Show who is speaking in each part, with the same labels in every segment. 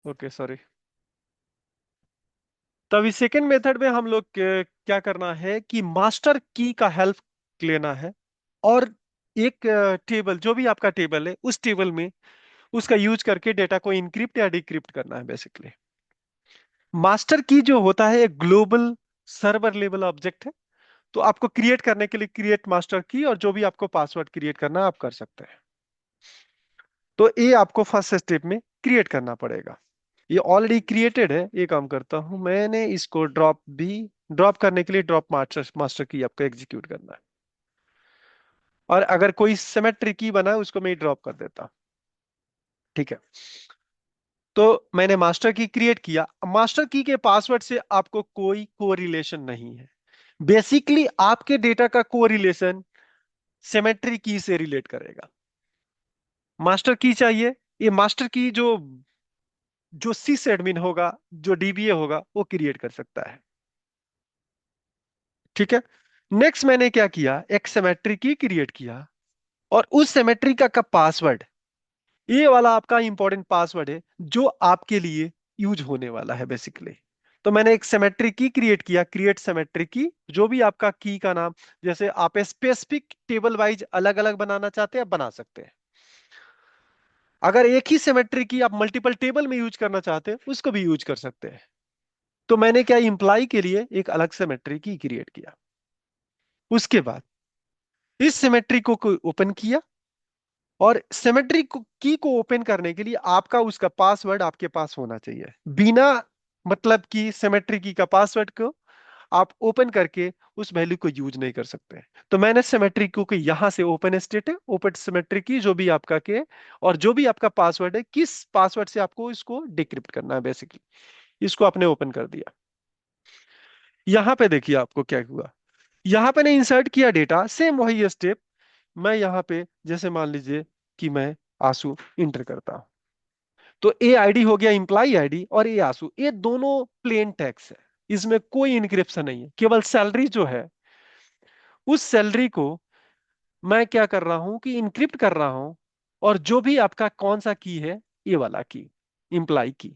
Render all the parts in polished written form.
Speaker 1: Okay sorry. तभी second method में हम लोग क्या करना है कि मास्टर की का हेल्प लेना है। और एक टेबल, जो भी आपका टेबल है, उस टेबल में उसका यूज करके डेटा को इनक्रिप्ट या डिक्रिप्ट करना है बेसिकली। मास्टर की जो होता है एक ग्लोबल सर्वर लेवल ऑब्जेक्ट है। तो आपको क्रिएट करने के लिए क्रिएट मास्टर की, और जो भी आपको पासवर्ड क्रिएट करना है आप कर सकते हैं। तो ये आपको फर्स्ट स्टेप में क्रिएट करना पड़ेगा। ये ऑलरेडी क्रिएटेड है। ये काम करता हूं, मैंने इसको ड्रॉप करने के लिए ड्रॉप मास्टर मास्टर की आपको एग्जीक्यूट करना है। और अगर कोई सिमेट्री की बना है उसको मैं ड्रॉप कर देता हूं। ठीक है। तो मैंने मास्टर की क्रिएट किया। मास्टर की के पासवर्ड से आपको कोई कोरिलेशन नहीं है। बेसिकली आपके डेटा का कोरिलेशन सिमेट्री की से रिलेट करेगा। मास्टर की चाहिए। ये मास्टर की जो सिस एडमिन होगा, जो डीबीए होगा, वो क्रिएट कर सकता है। ठीक है। नेक्स्ट मैंने क्या किया, एक सिमेट्री की क्रिएट किया। और उस सिमेट्री का पासवर्ड, ये वाला आपका इंपॉर्टेंट पासवर्ड है जो आपके लिए यूज होने वाला है बेसिकली। तो मैंने एक सिमेट्री की क्रिएट किया, क्रिएट सिमेट्री की। जो भी आपका की का नाम, जैसे आप स्पेसिफिक टेबल वाइज अलग अलग बनाना चाहते हैं बना सकते हैं। अगर एक ही सिमेट्री की आप मल्टीपल टेबल में यूज करना चाहते हैं उसको भी यूज कर सकते हैं। तो मैंने क्या, इंप्लाई के लिए एक अलग सिमेट्री की क्रिएट किया। उसके बाद इस सिमेट्री को ओपन किया। और सिमेट्री की को ओपन करने के लिए आपका उसका पासवर्ड आपके पास होना चाहिए। बिना मतलब कि सिमेट्री की का पासवर्ड को आप ओपन करके उस वैल्यू को यूज नहीं कर सकते। तो मैंने सिमेट्री को यहां से ओपन स्टेट है, ओपन सिमेट्री की जो भी आपका के, और जो भी आपका पासवर्ड है, किस पासवर्ड से आपको इसको डिक्रिप्ट करना है बेसिकली, इसको आपने ओपन कर दिया। यहां पे देखिए आपको क्या हुआ। यहां पे ने इंसर्ट किया डेटा, सेम वही स्टेप। मैं यहां पे जैसे मान लीजिए कि मैं आंसू इंटर करता हूं। तो ए आईडी हो गया इंप्लाई आईडी, और ए आंसू, ये दोनों प्लेन टेक्स्ट है। इसमें कोई इनक्रिप्शन नहीं है, केवल सैलरी जो है, उस सैलरी को मैं क्या कर रहा हूं कि इनक्रिप्ट कर रहा हूं। और जो भी आपका कौन सा की है, ये वाला की, इंप्लाई की,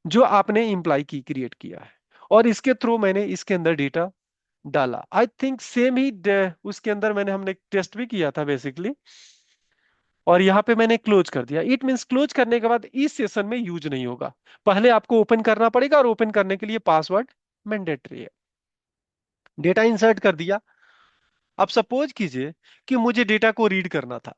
Speaker 1: जो आपने इंप्लाई की क्रिएट किया है। और इसके थ्रू मैंने इसके अंदर डेटा डाला। आई थिंक सेम ही उसके अंदर मैंने हमने टेस्ट भी किया था बेसिकली। और यहां पे मैंने क्लोज कर दिया। इट मींस क्लोज करने के बाद इस सेशन में यूज नहीं होगा। पहले आपको ओपन करना पड़ेगा, और ओपन करने के लिए पासवर्ड मैंडेटरी है। डेटा इंसर्ट कर दिया। अब सपोज कीजिए कि मुझे डेटा को रीड करना था।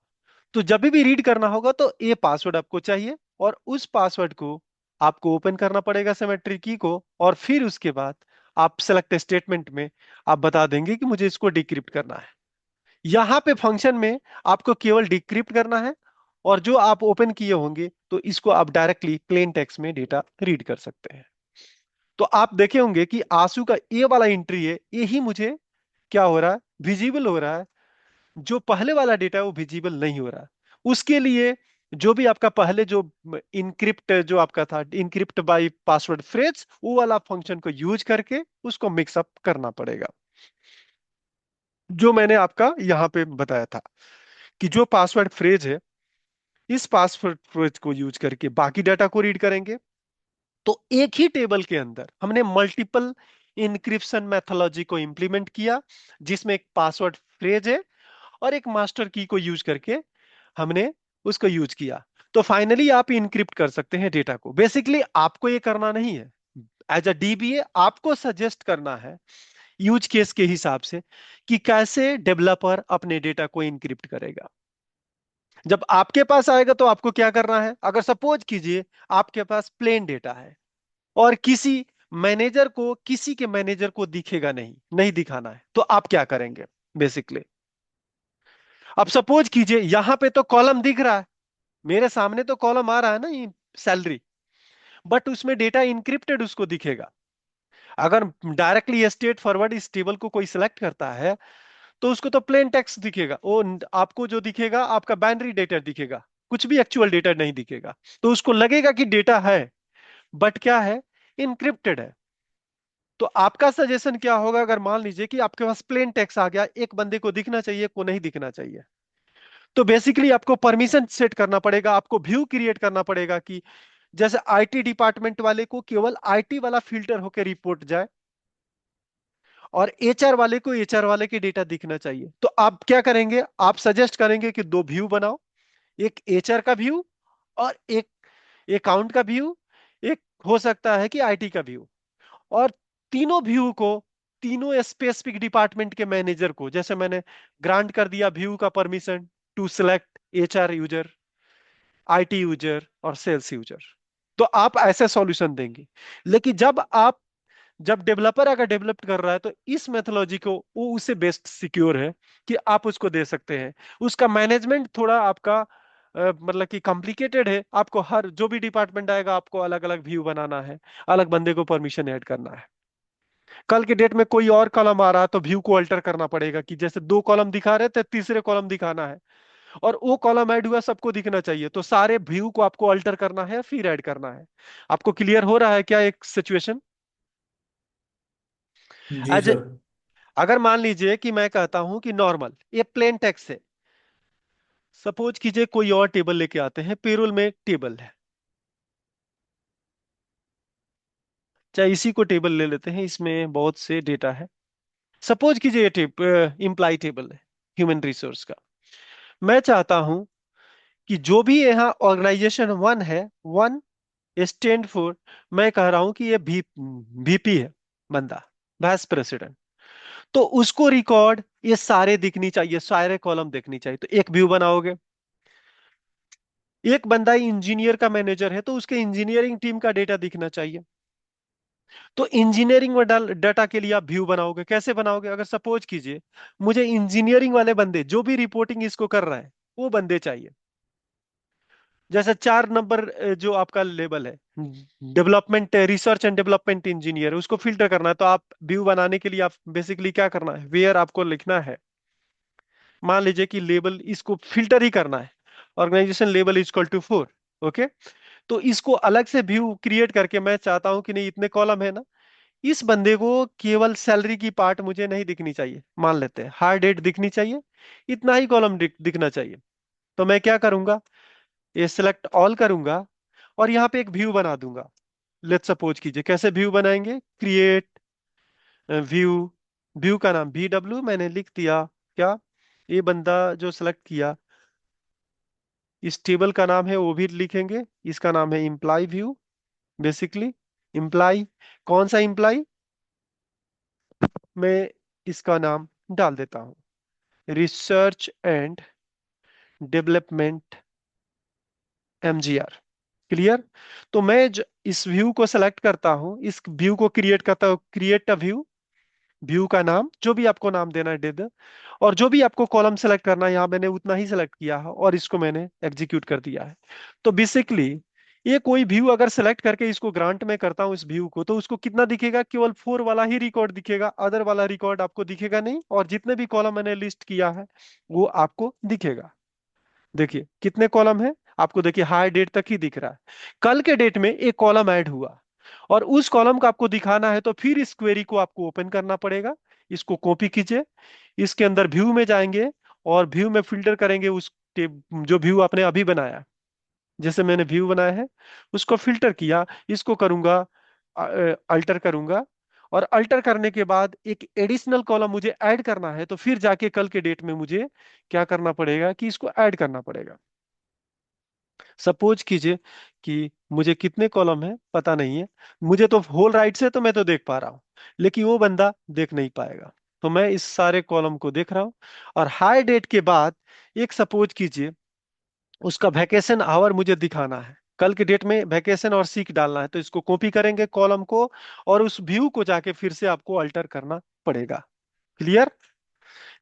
Speaker 1: तो जब भी रीड करना होगा तो ये पासवर्ड आपको चाहिए, और उस पासवर्ड को आपको ओपन करना पड़ेगा सिमेट्री की को। और फिर उसके बाद आप सेलेक्ट स्टेटमेंट में आप बता देंगे कि मुझे इसको डिक्रिप्ट करना है। यहां पे फंक्शन में आपको केवल डिक्रिप्ट करना है। और जो आप ओपन किए होंगे तो इसको आप डायरेक्टली प्लेन टेक्स्ट में डेटा रीड कर सकते हैं। तो आप देखे होंगे कि आंसू का ये वाला एंट्री है, ये ही मुझे क्या हो रहा है, विजिबल हो रहा है। जो पहले वाला डेटा है वो विजिबल नहीं हो रहा है। उसके लिए जो भी आपका पहले जो इनक्रिप्ट जो आपका था, इनक्रिप्ट बाय पासवर्ड फ्रेज, वो वाला फंक्शन को यूज करके उसको मिक्सअप करना पड़ेगा। जो मैंने आपका यहां पे बताया था कि जो पासवर्ड फ्रेज है, इस पासवर्ड फ्रेज को यूज करके बाकी डाटा को रीड करेंगे। तो एक ही टेबल के अंदर हमने मल्टीपल इनक्रिप्शन मेथोलॉजी को इंप्लीमेंट किया, जिसमें एक पासवर्ड फ्रेज है और एक मास्टर की को यूज करके हमने उसको यूज किया। तो फाइनली आप इनक्रिप्ट कर सकते हैं डेटा को। बेसिकली आपको ये करना नहीं है। एज अ डीबीए आपको सजेस्ट करना है यूज केस के हिसाब से कि कैसे डेवलपर अपने डेटा को इनक्रिप्ट करेगा। जब आपके पास आएगा तो आपको क्या करना है, अगर सपोज कीजिए आपके पास प्लेन डेटा है, और किसी के मैनेजर को दिखेगा नहीं, नहीं दिखाना है, तो आप क्या करेंगे बेसिकली। अब सपोज कीजिए यहां पे तो कॉलम दिख रहा है, मेरे सामने तो कॉलम आ रहा है ना, सैलरी। बट उसमें डेटा इंक्रिप्टेड उसको दिखेगा। अगर डायरेक्टली स्ट्रेट फॉरवर्ड इस टेबल को कोई सिलेक्ट करता है तो उसको तो प्लेन टेक्स्ट दिखेगा। वो आपको जो दिखेगा आपका बाइनरी डेटा दिखेगा, कुछ भी एक्चुअल डेटा नहीं दिखेगा। तो उसको लगेगा कि डेटा है, बट क्या है, इनक्रिप्टेड है। तो आपका सजेशन क्या होगा, अगर मान लीजिए कि आपके पास प्लेन टेक्स्ट आ गया, एक बंदे को दिखना चाहिए, को नहीं दिखना चाहिए। तो बेसिकली आपको परमिशन सेट करना पड़ेगा, आपको व्यू क्रिएट करना पड़ेगा कि जैसे आईटी डिपार्टमेंट वाले को केवल आईटी वाला फिल्टर होकर रिपोर्ट जाए, और एचआर वाले को एचआर वाले के डेटा दिखना चाहिए। तो आप क्या करेंगे, आप सजेस्ट करेंगे कि दो व्यू बनाओ, एक एचआर का व्यू और एक अकाउंट का व्यू, एक हो सकता है कि आईटी का व्यू। और तीनों व्यू को तीनों स्पेसिफिक डिपार्टमेंट के मैनेजर को, जैसे मैंने ग्रांट कर दिया व्यू का permission to select HR user, IT user और सेल्स यूजर, तो आप ऐसे सॉल्यूशन देंगे। लेकिन जब डेवलपर अगर डेवलप कर रहा है तो इस मेथोलॉजी को वो उससे बेस्ट सिक्योर है कि आप उसको दे सकते हैं। उसका मैनेजमेंट थोड़ा आपका मतलब कि कॉम्प्लिकेटेड है, आपको हर जो भी डिपार्टमेंट आएगा आपको अलग अलग व्यू बनाना है, अलग बंदे को परमिशन ऐड करना है। कल के डेट में कोई और कॉलम आ रहा है तो व्यू को अल्टर करना पड़ेगा, कि जैसे दो कॉलम दिखा रहे थे तीसरे कॉलम दिखाना है, और वो कॉलम ऐड हुआ सबको दिखना चाहिए, तो सारे व्यू को आपको अल्टर करना है फिर ऐड करना है। आपको क्लियर हो रहा है क्या एक सिचुएशन?
Speaker 2: जी
Speaker 1: एज
Speaker 2: सर।
Speaker 1: अगर मान लीजिए कि मैं कहता हूं कि नॉर्मल ये प्लेन टेक्स्ट है, सपोज कीजिए कोई और टेबल लेके आते हैं, पेरोल में टेबल है, चाहे इसी को टेबल ले लेते हैं, इसमें बहुत से डेटा है। सपोज कीजिए ये इम्प्लाई टेबल है ह्यूमन रिसोर्स का। मैं चाहता हूं कि जो भी यहाँ ऑर्गेनाइजेशन वन है, वन स्टैंड फॉर, मैं कह रहा हूं कि ये VP है बंदा, वाइस प्रेसिडेंट, तो उसको रिकॉर्ड ये सारे दिखनी चाहिए, सारे कॉलम दिखनी चाहिए, तो एक व्यू बनाओगे। एक बंदा इंजीनियर का मैनेजर है तो उसके इंजीनियरिंग टीम का डेटा दिखना चाहिए, तो इंजीनियरिंग में डाटा के लिए आप व्यू बनाओगे। कैसे बनाओगे, अगर सपोज कीजिए मुझे इंजीनियरिंग वाले बंदे जो भी रिपोर्टिंग इसको कर रहा है वो बंदे चाहिए। जैसे 4 नंबर जो आपका लेवल है, development research and development engineer, उसको फिल्टर करना है, तो आप व्यू बनाने के लिए आप बेसिकली क्या करना है, वेयर आपको लिखना है, मान लीजिए कि लेबल इसको फिल्टर ही करना है, organisation level is equal to 4। Okay, तो इसको अलग से व्यू क्रिएट करके मैं चाहता हूं कि नहीं इतने कॉलम है ना, इस बंदे को केवल सैलरी की पार्ट मुझे नहीं दिखनी चाहिए, मान लेते हैं हार्ड डेट दिखनी चाहिए, इतना ही कॉलम दिखना चाहिए। तो मैं क्या करूंगा, ये सिलेक्ट ऑल करूंगा और यहाँ पे एक व्यू बना दूंगा। लेट्स सपोज कीजिए, कैसे व्यू बनाएंगे, क्रिएट व्यू, व्यू का नाम VW मैंने लिख दिया। क्या, ये बंदा जो सिलेक्ट किया, इस टेबल का नाम है वो भी लिखेंगे, इसका नाम है इम्प्लाई व्यू, बेसिकली इम्प्लाई, कौन सा इम्प्लाई, मैं इसका नाम डाल देता हूं, research and development MGR। Clear? तो मैं इस व्यू को सेलेक्ट करता हूं, इस व्यू को क्रिएट करता हूं, क्रिएट अ व्यू, व्यू का नाम जो भी आपको नाम देना है दे दे, और जो भी आपको कॉलम सेलेक्ट करना है यहाँ मैंने उतना ही सेलेक्ट किया है और इसको मैंने एग्जीक्यूट कर दिया है। तो बेसिकली ये कोई व्यू अगर सेलेक्ट करके इसको ग्रांट में करता हूँ इस व्यू को, तो उसको कितना दिखेगा, केवल 4 वाला ही रिकॉर्ड दिखेगा, अदर वाला रिकॉर्ड आपको दिखेगा नहीं, और जितने भी कॉलम मैंने लिस्ट किया है वो आपको दिखेगा। देखिए कितने कॉलम है, आपको देखिए हाई डेट तक ही दिख रहा है। कल के डेट में एक कॉलम ऐड हुआ और उस कॉलम को आपको दिखाना है, तो फिर इस क्वेरी को आपको ओपन करना पड़ेगा। इसको कॉपी कीजिए, इसके अंदर व्यू में जाएंगे और व्यू में फिल्टर करेंगे उस जो व्यू आपने अभी बनाया, जैसे मैंने व्यू बनाया है उसको फिल्टर किया, इसको करूंगा अल्टर करूंगा, और अल्टर करने के बाद एक एडिशनल कॉलम मुझे ऐड करना है, तो फिर जाके कल के डेट में मुझे क्या करना पड़ेगा कि इसको ऐड करना पड़ेगा। सपोज कीजिए कि मुझे कितने कॉलम है पता नहीं है, मुझे तो होल राइट से तो मैं तो देख पा रहा हूं, लेकिन वो बंदा देख नहीं पाएगा। तो मैं इस सारे कॉलम को देख रहा हूं, और हाई डेट के बाद एक सपोज कीजिए उसका वैकेशन आवर मुझे दिखाना है, कल के डेट में वैकेशन और सीक डालना है, तो इसको कॉपी करेंगे कॉलम को, और उस व्यू को जाके फिर से आपको अल्टर करना पड़ेगा। क्लियर?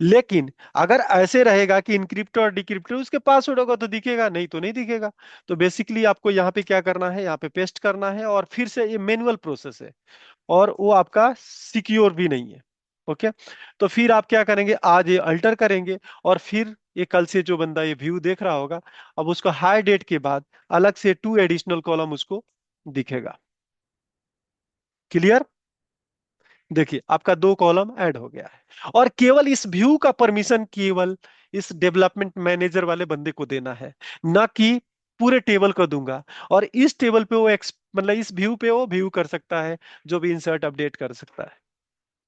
Speaker 1: लेकिन अगर ऐसे रहेगा कि इनक्रिप्ट और डिक्रिप्ट उसके पासवर्ड होगा तो दिखेगा, नहीं तो नहीं दिखेगा। तो बेसिकली आपको यहाँ पे क्या करना है, यहाँ पे पेस्ट करना है, और फिर से ये मैनुअल प्रोसेस है और वो आपका सिक्योर भी नहीं है। ओके, तो फिर आप क्या करेंगे, आज ये अल्टर करेंगे, और फिर ये कल से जो बंदा ये व्यू देख रहा होगा, अब उसका हाई डेट के बाद अलग से 2 एडिशनल कॉलम उसको दिखेगा। क्लियर? देखिए आपका 2 कॉलम ऐड हो गया है, और केवल इस व्यू का परमिशन केवल इस डेवलपमेंट मैनेजर वाले बंदे को देना है, ना कि पूरे टेबल को दूंगा, और इस टेबल पे वो मतलब इस व्यू पे वो व्यू कर सकता है, जो भी इंसर्ट अपडेट कर सकता है।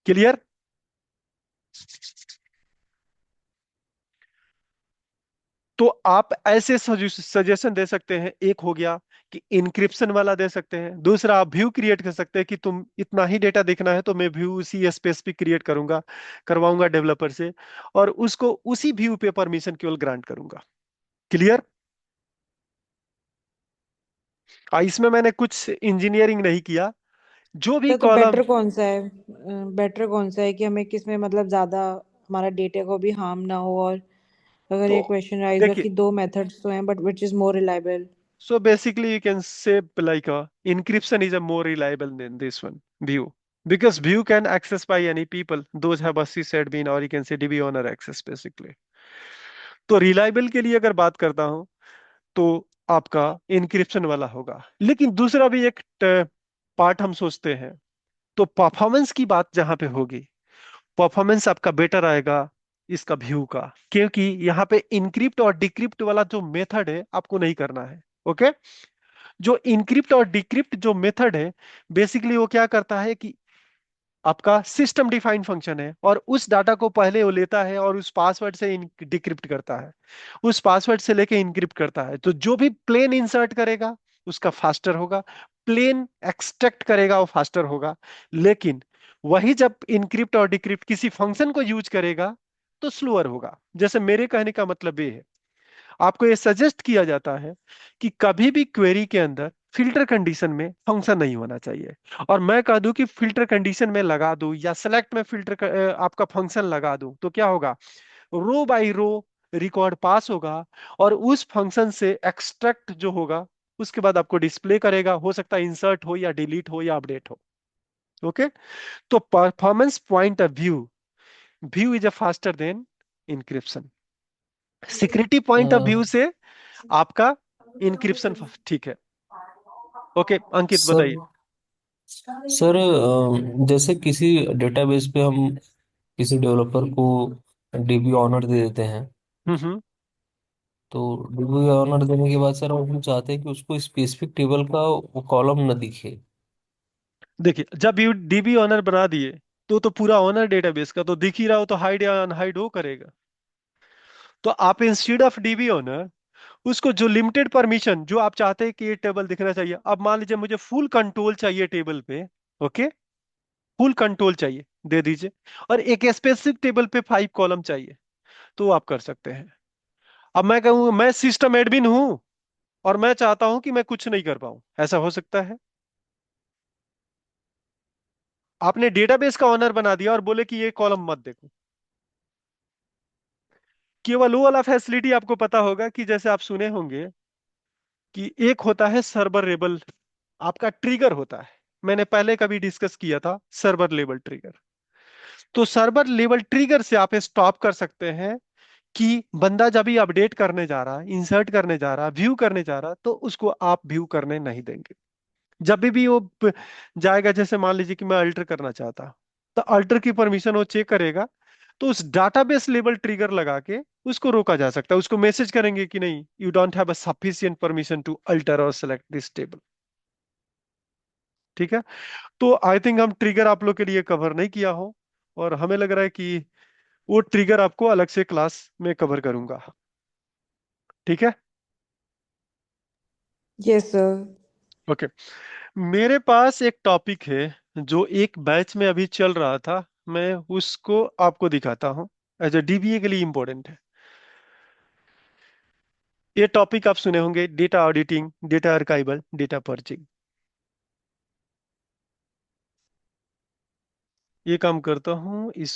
Speaker 1: क्लियर? तो आप ऐसे सजेशन दे सकते हैं, एक हो गया कि इंक्रिप्शन वाला दे सकते हैं, दूसरा आप व्यू क्रिएट कर सकते हैं कि तुम इतना ही डेटा देखना है तो मैं व्यू उसी स्पेसिफिक क्रिएट करूंगा, करवाऊंगा डेवलपर से, और उसको उसी व्यू पे परमिशन केवल ग्रांट करूंगा। क्लियर? इसमें मैंने कुछ इंजीनियरिंग नहीं किया, जो भी
Speaker 2: तो
Speaker 1: कॉलम।
Speaker 2: बेटर कौन सा है? बेटर कौन सा है कि हमें किस में मतलब ज्यादा हमारा डेटा को भी हार्म ना हो, और अगर
Speaker 1: तो
Speaker 2: ये क्वेश्चन राइज हो
Speaker 1: देखिए,
Speaker 2: कि दो मेथड्स तो हैं but which is more reliable?
Speaker 1: so basically you can say like encryption is a more reliable than this one, view, because view can access by any people, those have a sysadmin or you can say DB owner access basically। तो reliable के लिए अगर बात करता हूं, तो आपका encryption वाला होगा, लेकिन दूसरा भी एक पार्ट हम सोचते हैं। तो परफॉर्मेंस की बात जहां पे होगी, परफॉर्मेंस आपका बेटर आएगा इसका व्यू का, क्योंकि यहाँ पे इनक्रिप्ट और डिक्रिप्ट वाला जो मेथड है आपको नहीं करना है। ओके? जो इनक्रिप्ट और डिक्रिप्ट जो मेथड है, बेसिकली वो क्या करता है कि आपका सिस्टम डिफाइंड फंक्शन है, और उस डाटा को पहले वो लेता है और उस पासवर्ड से डिक्रिप्ट करता है, उस पासवर्ड से लेके इनक्रिप्ट करता है। तो जो भी प्लेन इंसर्ट करेगा उसका फास्टर होगा, प्लेन एक्सट्रैक्ट करेगा वो फास्टर होगा। लेकिन वही जब इनक्रिप्ट और डिक्रिप्ट किसी फंक्शन को यूज करेगा तो स्लोअर होगा। जैसे मेरे कहने का मतलब ये है, आपको ये सजेस्ट किया जाता है कि कभी भी क्वेरी के अंदर फिल्टर कंडीशन में फंक्शन नहीं होना चाहिए। और मैं कह दूं कि फिल्टर कंडीशन में लगा दूं या सेलेक्ट में आपका फंक्शन लगा दूं, तो क्या होगा, रो बाय रो रिकॉर्ड पास होगा, और उस फंक्शन से एक्सट्रैक्ट जो होगा उसके बाद आपको डिस्प्ले करेगा, हो सकता है इंसर्ट हो या डिलीट हो या अपडेट हो। ओके? तो performance point of view, view is a faster than encryption. Security point of view से आपका इंक्रिप्शन ठीक है। ओके अंकित
Speaker 2: सर
Speaker 1: बताइए।
Speaker 2: सर जैसे किसी डेटाबेस पे हम किसी डेवलपर को डीबी ऑनर दे देते हैं,
Speaker 1: हम्म।
Speaker 2: तो डीबी ऑनर देने के बाद सर हम चाहते हैं कि उसको स्पेसिफिक टेबल का वो कॉलम न दिखे।
Speaker 1: देखिए, जब यू डीबी ऑनर बना दिए तो पूरा ऑनर डेटाबेस का तो दिख ही रहा हो, तो हाइड या अनहाइड हो करेगा। तो आप इंस्टीड ऑफ डीबी ऑनर उसको जो लिमिटेड परमिशन जो आप चाहते हैं कि ये टेबल दिखना चाहिए, अब मान लीजिए मुझे फुल कंट्रोल चाहिए टेबल पे। ओके? फुल कंट्रोल चाहिए, दे दीजिए। और एक स्पेसिफिक टेबल पे 5 कॉलम चाहिए, तो आप कर सकते हैं। अब मैं कहूँ मैं सिस्टम एडमिन हूं और मैं चाहता हूं कि मैं कुछ नहीं कर पाऊं, ऐसा हो सकता है? आपने डेटाबेस का ऑनर बना दिया और बोले कि ये कॉलम मत देखो। केवल वो वाला फैसिलिटी आपको पता होगा कि जैसे आप सुने होंगे कि एक होता है सर्वर लेवल, आपका ट्रिगर होता है। मैंने पहले कभी डिस्कस किया था सर्वर लेवल ट्रिगर। तो सर्वर लेवल ट्रिगर से आप स्टॉप कर सकते हैं कि बंदा जब भी अपडेट करने जा रहा है, इंसर्ट करने जा रहा है, व्यू करने जा रहा है, तो उसको आप व्यू करने नहीं देंगे। जब भी वो जाएगा, जैसे मान लीजिए कि मैं अल्टर करना चाहता, तो अल्टर की परमिशन वो चेक करेगा, तो उस डाटाबेस लेवल ट्रिगर लगा के उसको रोका जा सकता है। उसको मैसेज करेंगे कि नहीं, you don't have a sufficient permission to alter और सेलेक्ट दिस टेबल। ठीक है? तो आई थिंक हम ट्रिगर आप लोग के लिए कवर नहीं किया हो, और हमें लग रहा है कि वो ट्रिगर आपको अलग से क्लास में कवर करूंगा। ठीक है?
Speaker 2: Yes sir.
Speaker 1: ओके। मेरे पास एक टॉपिक है जो एक बैच में अभी चल रहा था, मैं उसको आपको दिखाता हूँ, एज ए डीबीए के लिए इंपॉर्टेंट है। ये टॉपिक आप सुने होंगे, data auditing, data archival, data perching. ये काम करता हूँ इस